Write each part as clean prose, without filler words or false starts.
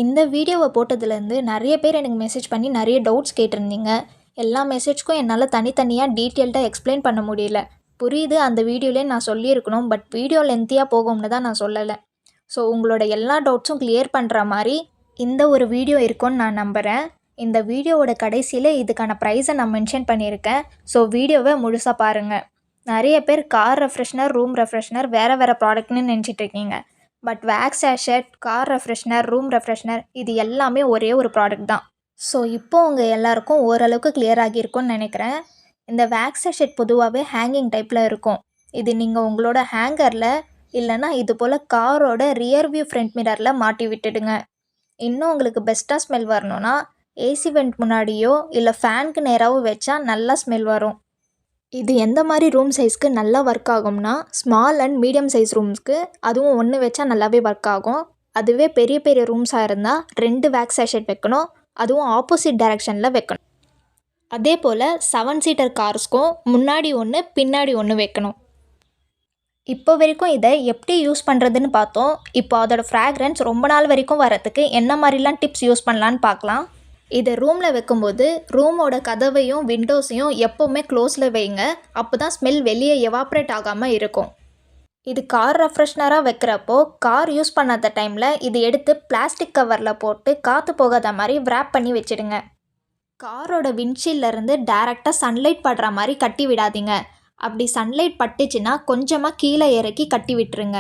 இந்த வீடியோவை போட்டதுலேருந்து நிறைய பேர் எனக்கு மெசேஜ் பண்ணி நிறைய டவுட்ஸ் கேட்டிருந்தீங்க. எல்லா மெசேஜ்க்கும் என்னால் தனித்தனியாக டீட்டெயில்டாக எக்ஸ்பிளைன் பண்ண முடியல. புரியுது, அந்த வீடியோலேயே நான் சொல்லியிருக்கணும். பட் வீடியோ லென்த்தியாக போகும்னு தான் நான் சொல்லலை. ஸோ உங்களோட எல்லா டவுட்ஸும் கிளியர் பண்ணுற மாதிரி இந்த ஒரு வீடியோ இருக்கும்னு நான் நம்புகிறேன். இந்த வீடியோவோட கடைசியில் இதுக்கான ப்ரைஸை நான் மென்ஷன் பண்ணியிருக்கேன். ஸோ வீடியோவை முழுசாக பாருங்கள். நிறைய பேர் கார் ரெஃப்ரெஷ்னர், ரூம் ரெஃப்ரெஷ்னர் வேறு வேறு ப்ராடக்ட்னு நினச்சிட்ருக்கீங்க. But wax sachet, car refreshener, room refreshener இது எல்லாமே ஒரே ஒரு ப்ராடக்ட் தான். ஸோ இப்போது உங்கள் எல்லாருக்கும் ஓரளவுக்கு கிளியர் ஆகியிருக்கும்னு நினைக்கிறேன். இந்த வேக்ஸ் சேஷட் பொதுவாகவே ஹேங்கிங் டைப்பில் இருக்கும். இது நீங்கள் உங்களோட ஹேங்கரில் இல்லைனா இது போல் காரோட ரியர் வியூ ஃப்ரண்ட் மிரரில் மாட்டி விட்டுடுங்க. இன்னும் உங்களுக்கு பெஸ்ட்டாக ஸ்மெல் வரணும்னா ஏசி வெண்ட் முன்னாடியோ இல்லை ஃபேனுக்கு நேராகவோ வச்சா நல்லா ஸ்மெல் வரும். இது எந்த மாதிரி ரூம் சைஸ்க்கு நல்லா ஒர்க் ஆகும்னா ஸ்மால் அண்ட் மீடியம் சைஸ் ரூம்ஸ்க்கு, அதுவும் ஒன்று வச்சா நல்லாவே ஒர்க் ஆகும். அதுவே பெரிய பெரிய ரூம்ஸாக இருந்தால் 2 வேக்ஸ் சேஷட் வைக்கணும், அதுவும் ஆப்போசிட் டைரெக்ஷனில் வைக்கணும். அதே போல் 7 சீட்டர் கார்ஸ்க்கும் முன்னாடி ஒன்று பின்னாடி ஒன்று வைக்கணும். இப்போ வரைக்கும் இதை எப்படி யூஸ் பண்ணுறதுன்னு பார்த்தோம். இப்போ அதோட ஃப்ராக்ரன்ஸ் ரொம்ப நாள் வரைக்கும் வரத்துக்கு என்ன மாதிரிலாம் டிப்ஸ் யூஸ் பண்ணலான்னு பார்க்கலாம். இதை ரூமில் வைக்கும்போது ரூமோட கதவையும் விண்டோஸையும் எப்போவுமே க்ளோஸில் வைங்க. அப்போ தான் ஸ்மெல் வெளியே எவாப்ரேட் ஆகாமல் இருக்கும். இது கார் ரெஃப்ரெஷ்னராக வைக்கிறப்போ கார் யூஸ் பண்ணாத டைமில் இது எடுத்து பிளாஸ்டிக் கவரில் போட்டு காற்று போகாத மாதிரி wrap பண்ணி வச்சுடுங்க. காரோட விண்ட்ஷீல்ட்லேருந்து டேரெக்டாக சன்லைட் படுற மாதிரி கட்டி விடாதீங்க. அப்படி சன்லைட் பட்டுச்சுன்னா கொஞ்சமாக கீழே இறக்கி கட்டி விட்டுருங்க.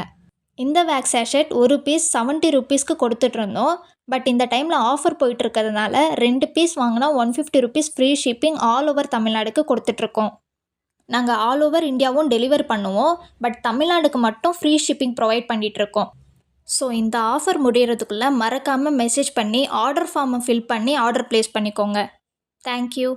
இந்த வேக்ஸ் சேஷட் ஒரு பீஸ் 70 ருபீஸ்க்கு கொடுத்துட்ருந்தோம். பட் இந்த டைமில் ஆஃபர் போயிட்டுருக்கிறதுனால 2 பீஸ் வாங்கினா 150 rupees free shipping all over தமிழ்நாடுக்கு கொடுத்துட்ருக்கோம். நாங்கள் ஆல் ஓவர் இந்தியாவும் டெலிவர் பண்ணுவோம். பட் தமிழ்நாடுக்கு மட்டும் ஃப்ரீ ஷிப்பிங் ப்ரொவைட் பண்ணிகிட்ருக்கோம். ஸோ இந்த ஆஃபர் முடிகிறதுக்குள்ளே மறக்காமல் மெசேஜ் பண்ணி ஆர்டர் ஃபார்மை ஃபில் பண்ணி ஆர்டர் ப்ளேஸ் பண்ணிக்கோங்க. தேங்க்யூ.